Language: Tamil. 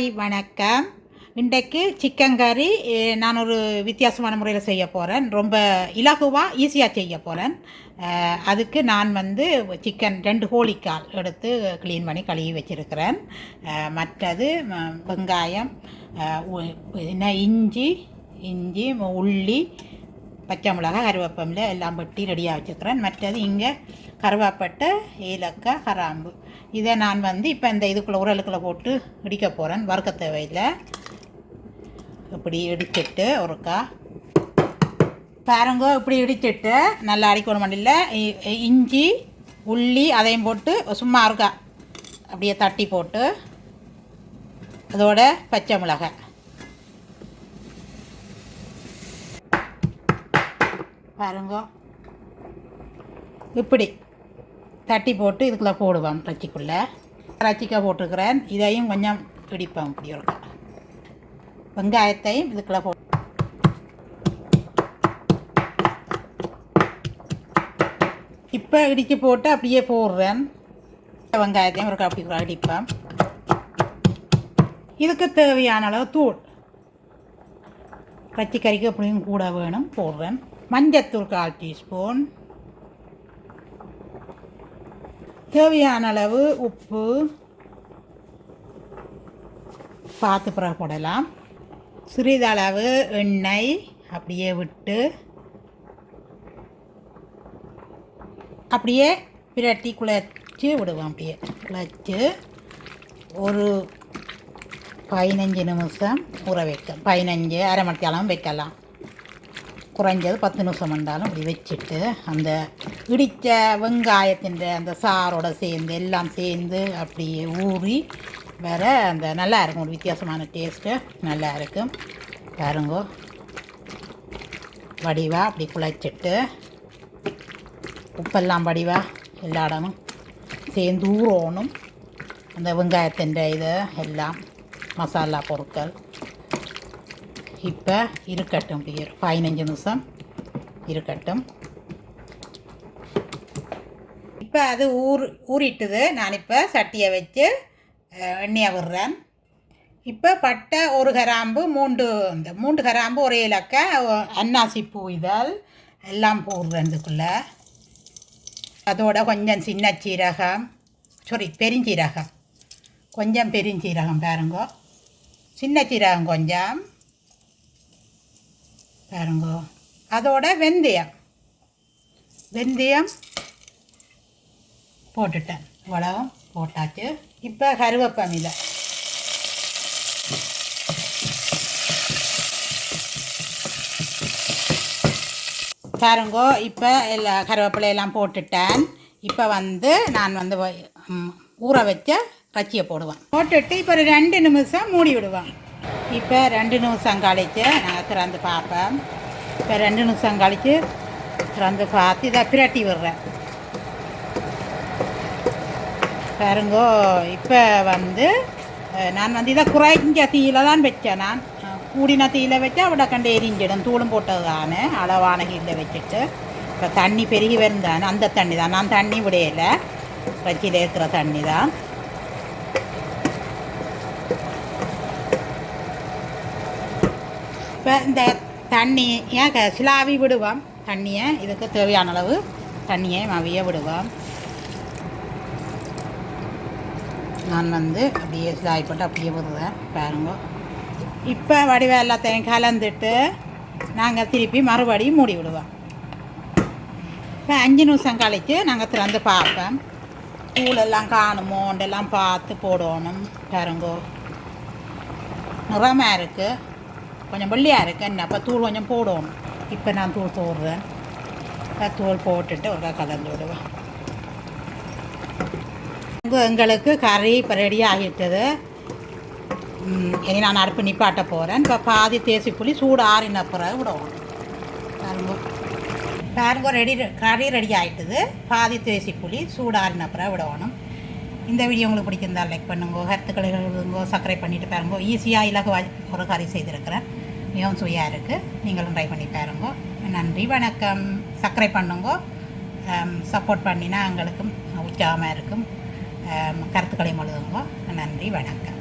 வணக்கம். இன்றைக்கு சிக்கன் கறி நான் ஒரு வித்தியாசமான முறையில் செய்ய போகிறேன். ரொம்ப இலகுவாக ஈஸியாக செய்ய போகிறேன். அதுக்கு நான் சிக்கன் 2 கோழிக்கால் எடுத்து க்ளீன் பண்ணி கழுவி வச்சுருக்கிறேன். மற்றது வெங்காயம், இஞ்சி உள்ளி, பச்சை மிளகாய், கருவேப்பமில்லை எல்லாம் வெட்டி ரெடியாக வச்சுக்கிறேன். மற்றது இங்கே கருவேப்பட்டை, ஏலக்காய், கிராம்பு இதை நான் இப்போ இந்த இதுக்குள்ளே உரலுக்குள்ளே போட்டு இடிக்க போகிறேன். வறுக்க தேவையில்லை. இப்படி இடிச்சிட்டு ஒருக்கா பாருங்க, இப்படி இடிச்சிட்டு நல்லா அடிக்கணும். மண்டியில் இஞ்சி உள்ளி அதையும் போட்டு சும்மா இருக்கா அப்படியே தட்டி போட்டு அதோட பச்சை மிளகாய் பாருங்க இப்படி தட்டி போட்டு இதுக்குள்ளே போடுவேன். ரச்சிக்காய் போட்டுருக்கிறேன். இதையும் கொஞ்சம் இடிப்பேன். இப்படி ஒரு வெங்காயத்தையும் இதுக்குள்ளே போட்டு இப்போ இடித்து போட்டு அப்படியே போடுறேன். வெங்காயத்தையும் ஒரு அப்படி இடிப்பேன். இதுக்கு தேவையான அளவு தூள் பச்சைக்கறிக்கு அப்படியும் கூட வேணும் போடுறேன். மஞ்சத்தூள் 1/4 டீஸ்பூன், தேவையான அளவு உப்பு பார்த்து பிறகு போடலாம். சிறிதளவு எண்ணெய் அப்படியே விட்டு அப்படியே பிரட்டி குழச்சி விடுவோம். அப்படியே குழச்சி ஒரு 15 நிமிஷம் ஊற வைக்க. 15 அரை மணித்தாலும் வைக்கலாம். குறைஞ்சது 10 நிமிஷம் வந்தாலும் இப்படி வச்சுட்டு அந்த இடித்த வெங்காயத்தின் அந்த சாரோட சேர்ந்து எல்லாம் சேர்ந்து அப்படியே ஊறி வேற அந்த நல்லா இருக்கும். ஒரு வித்தியாசமான டேஸ்ட்டு நல்லா இருக்கும். பாருங்கோ, வடிவாக அப்படி குழைச்சிட்டு உப்பெல்லாம் வடிவாக எல்லா இடமும் சேர்ந்து ஊறணும். அந்த வெங்காயத்தின் இது எல்லாம் மசாலா பொருட்கள் இப்போ இருக்கட்டும். 15 நிமிஷம் இருக்கட்டும். இப்போ அது ஊறிட்டுது. நான் இப்போ சட்டியை வச்சு எண்ணெயை விடுறேன். இப்போ பட்டை 1 கிராம்பு, 3 கிராம்பு, 1 ஏலக்காய், அன்னாசி பூ இதழ் எல்லாம் போடுறேன் இதுக்குள்ளே. அதோட கொஞ்சம் சின்ன சீரகம், பெருஞ்சீரகம், கொஞ்சம் பெருஞ்சீரகம் பாருங்க, சின்ன சீரகம் கொஞ்சம் பாருங்க. அதோட வெந்தயம் போட்டுட்டேன். இவ்வளவும் போட்டாச்சு. இப்போ கருவேப்பமில்லை பாருங்கோ. இப்போ கருவேப்பிலையெல்லாம் போட்டுட்டேன். இப்போ நான் ஊற வச்ச பச்சியை போடுவேன். போட்டுட்டு இப்போ ஒரு 2 நிமிஷம் மூடி விடுவேன். இப்போ 2 நிமிஷம் கழித்து நான் திறந்து பார்ப்பேன். இப்போ 2 நிமிஷம் கழித்து திறந்து பார்த்து இதை பிரட்டி விடுறேன். பாருங்கோ, இப்போ நான் இதை குறைஞ்ச தீயில தான் வச்சேன். நான் கூடின தீயில வச்சா அவட கண்டு எரிஞ்சிடும். தூளும் போட்டது தானே அளவான கீழில் வச்சுட்டு இப்போ தண்ணி பெருகி வருந்தானே அந்த தண்ணி தான். நான் தண்ணி விடையில பச்சியில் இருக்கிற தண்ணி தான். இப்போ இந்த தண்ணியை சிலாவி விடுவோம். தண்ணியை இதுக்கு தேவையான அளவு தண்ணியை மவிய விடுவோம். நான் அப்படியே சிலாவி போட்டு அப்படியே விடுவேன். பாருங்க, இப்போ வடிவம் எல்லாத்தையும் கலந்துட்டு நாங்கள் திருப்பி மறுபடியும் மூடி விடுவோம். இப்போ 5 நிமிஷம் கழித்து நாங்கள் திறந்து பார்ப்போம். தூளெல்லாம் காணுமோண்டெல்லாம் பார்த்து போடணும். பாருங்கோ, நிறமாக இருக்குது, கொஞ்சம் வெள்ளையாக இருக்குது. என்ன அப்போ தூள் கொஞ்சம் போடணும். இப்போ நான் தூள் போடுறேன். தூள் போட்டுட்டு ஒரு கலந்து விடுவேன். எங்களுக்கு கறி இப்போ ரெடி ஆகிட்டது. இனி நான் அடுப்பு நிப்பாட்ட போகிறேன். இப்போ பாதி தேசி புளி சூடு ஆறின பிறகு விடணும். பாருங்க கறி ரெடி ஆகிட்டுது. பாதி தேசி புளி சூடு ஆறின பிறகு விடணும். இந்த வீடியோ உங்களுக்கு பிடிச்சிருந்தால் லைக் பண்ணுங்க, கருத்துக்களை எழுதுங்க, சப்ஸ்கிரைப் பண்ணிவிட்டு பாருங்க. ஈஸியாக இலகுவாக ஒரு கறி செய்திருக்கிறேன். மிகவும் சுவையாக இருக்குது. நீங்களும் ட்ரை பண்ணி பாருங்க. நன்றி, வணக்கம். சப்ஸ்கிரைப் பண்ணுங்க. சப்போர்ட் பண்ணினா எங்களுக்கும் உற்சாகமாக இருக்கும். கருத்துக்களை எழுதுங்க. நன்றி, வணக்கம்.